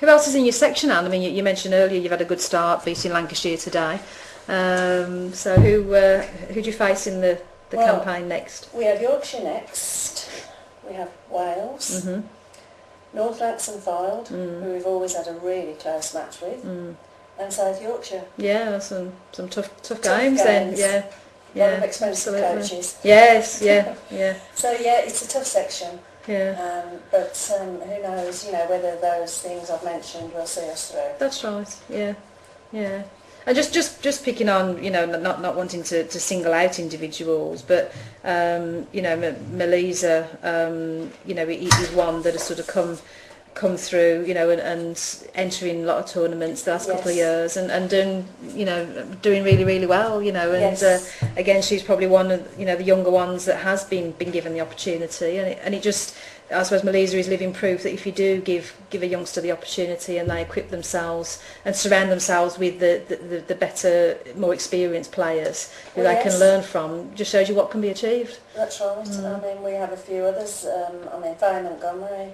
Who else is in your section, Anne? I mean, you mentioned earlier you've had a good start beating Lancashire today. So who do you face in the campaign next? We have Yorkshire next. We have Wales, North Lancs and Fylde, who we've always had a really close match with, and South Yorkshire. Yeah, some tough games then. Yeah. A lot of expensive coaches. Yes, yeah. So yeah, it's a tough section. Yeah. But who knows, whether those things I've mentioned will see us through. That's right. Yeah. And just picking on, not wanting to single out individuals, but Melisa, is one that has sort of come through, and entering a lot of tournaments the last couple of years and doing really, really well, and again, she's probably one of the younger ones that has been given the opportunity, and it just, I suppose Melisa is living proof that if you do give a youngster the opportunity and they equip themselves and surround themselves with the better, more experienced players who they can learn from, just shows you what can be achieved. That's right. I mean, we have a few others. Faye Montgomery.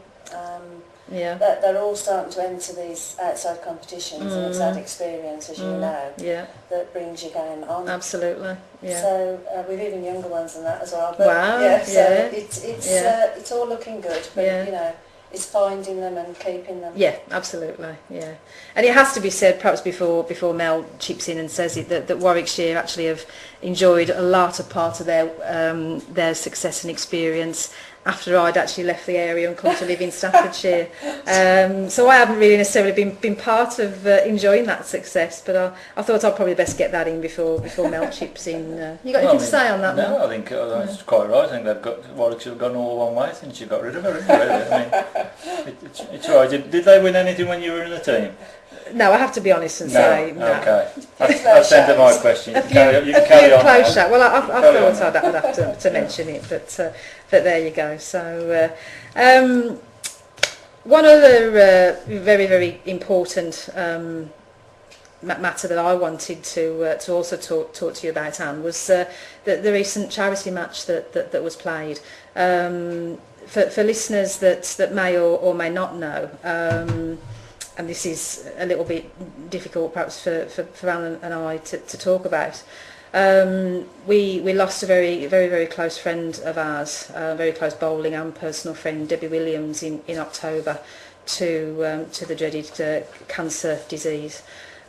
They're all starting to enter these outside competitions, and it's that experience, as you know, that brings your game on. Absolutely. Yeah. So we've even younger ones than that as well. But it's all looking good. But it's finding them and keeping them. Yeah, absolutely. Yeah, and it has to be said, perhaps before Mel chips in and says it, that Warwickshire actually have enjoyed a larger part of their success and experience after I'd actually left the area and come to live in Staffordshire. So I haven't really necessarily been part of enjoying that success, but I thought I'd probably best get that in before Mel chips in. You got anything to say on that? No, I think that's quite right. I think Warwickshire have gone all one way since you got rid of her. Really. I mean, it's right. Did they win anything when you were in the team? No, I have to be honest and say no. Okay. That's the end of my question. You can carry on. Close shot. Well, I thought I'd have to mention it, but there you go. So one other very, very important matter that I wanted to also talk to you about, Anne, was the recent charity match that was played. For listeners that may or may not know, and this is a little bit difficult perhaps for Anne and I to talk about. We lost a very, very, very close friend of ours, very close bowling and personal friend, Debbie Williams, in October to the dreaded cancer disease.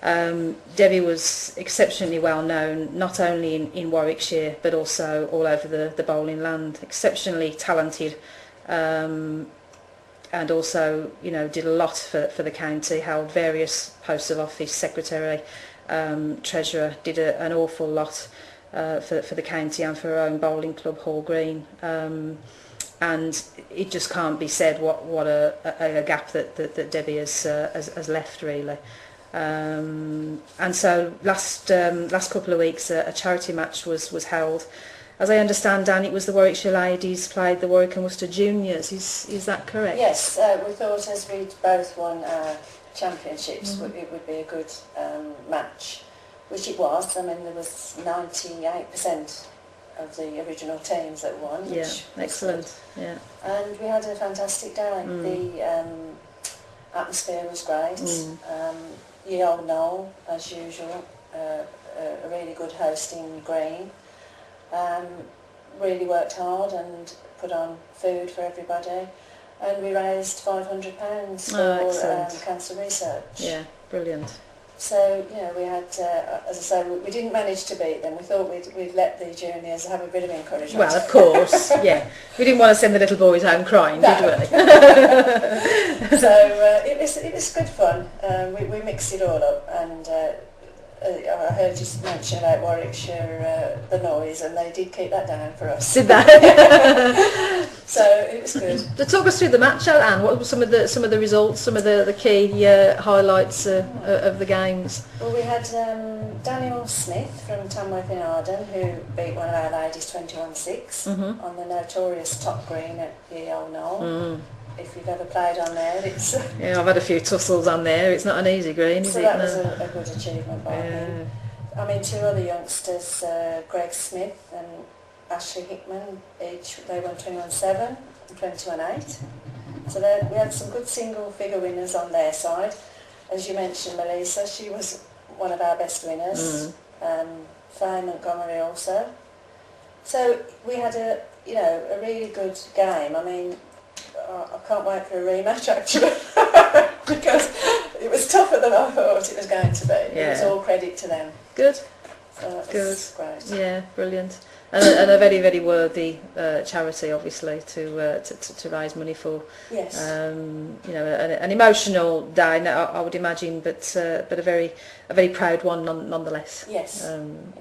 Debbie was exceptionally well known, not only in Warwickshire but also all over the bowling land. Exceptionally talented, and also did a lot for the county. Held various posts of office, secretary, treasurer. Did an awful lot for the county and for her own bowling club, Hall Green. And it just can't be said what a gap that Debbie has left, really. And so last couple of weeks a charity match was held. As I understand, Dan, it was the Warwickshire ladies played the Warwick and Worcester juniors. Is that correct? Yes, we thought as we'd both won our championships, it would be a good match, which it was. I mean, there was 98% of the original teams that won. Yeah, excellent. Yeah. And we had a fantastic day. The atmosphere was great. Ye Old Knoll, as usual, a really good host in Green. Really worked hard and put on food for everybody, and we raised £500 for cancer research. Yeah, brilliant. So we had, as I say, we didn't manage to beat them. We thought we'd let the juniors have a bit of encouragement. Well, of course, yeah. We didn't want to send the little boys home crying, did we? So it was good fun. We mixed it all up, and I heard you mention about Warwickshire, the noise, and they did keep that down for us. Did they? So it was good. To talk us through the match, Anne, what were some of the results, some of the key highlights of the games? Well, we had Daniel Smith from Tamworth in Arden, who beat one of our ladies 21-6 on the notorious top green at Ye Old Knoll. If you've ever played on there, it's... Yeah, I've had a few tussles on there. It's not an easy green, is it? So that was a good achievement by him. I mean, two other youngsters, Greg Smith and Ashley Hickman, they won 21-7 and 21-8. So we had some good single figure winners on their side. As you mentioned, Melissa, she was one of our best winners. Faye Montgomery also. So we had a really good game. I mean, I can't wait for a rematch actually because it was tougher than I thought it was going to be. Yeah. It was all credit to them. Good. So it was great. Yeah, brilliant. And a very, very worthy charity, obviously, to raise money for. Yes. An emotional day, I would imagine, but a very proud one nonetheless. Yes.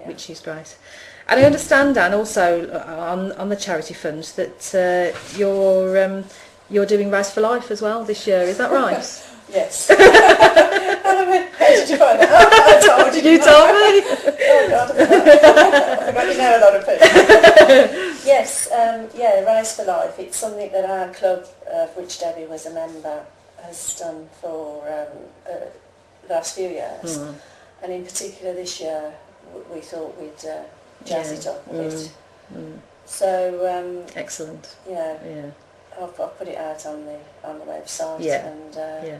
Which is great. And I understand, Dan, also on the charity fund that you're doing Race for Life as well this year. Is that right? Yes. How did you find that out? I told you. You told me. Oh God, I forgot you know a lot of people. Yes, Race for Life. It's something that our club, of which Debbie was a member, has done for the last few years. And in particular this year, we thought we'd jazz it up a bit. So excellent. Yeah. I'll put it out on the website, and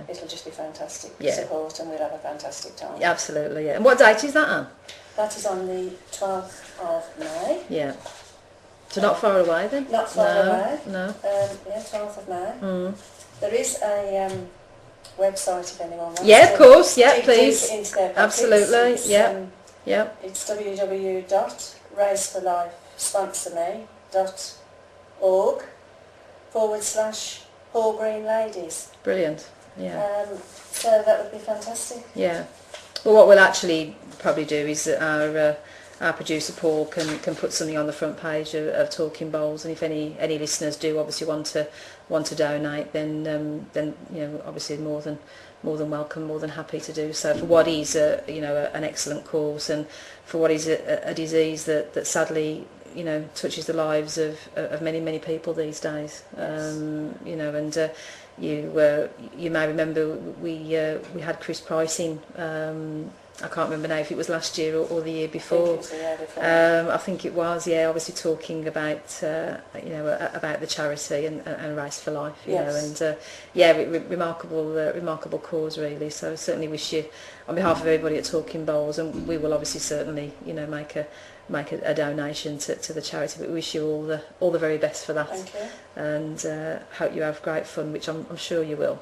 it'll just be fantastic support, and we'll have a fantastic time. Absolutely, yeah. And what date is that on? That is on the 12th of May. Yeah. So not far away then? Not far away. No. 12th of May. There is a website if anyone wants. Yeah, of course. Yeah, please. Into their pockets. Absolutely. It's www.raceforlifesponsorme.org/Hall Green Ladies. Brilliant. Yeah. So that would be fantastic. Yeah. Well, what we'll actually probably do is that our producer Paul can put something on the front page of Talking Bowls, and if any listeners do obviously want to donate, then obviously more than welcome, more than happy to do so for what is an excellent cause, and for what is a disease that sadly touches the lives of many people these days. Yes. You may remember we had Chris Price in. I can't remember now if it was last year or the year before. I think it was. Yeah, obviously talking about about the charity and Race for Life. Remarkable cause really. So I certainly wish you, on behalf of everybody at Talking Bowls, and we will obviously certainly make a donation to the charity, but we wish you all the very best for that. Thank you. And hope you have great fun, which I'm sure you will.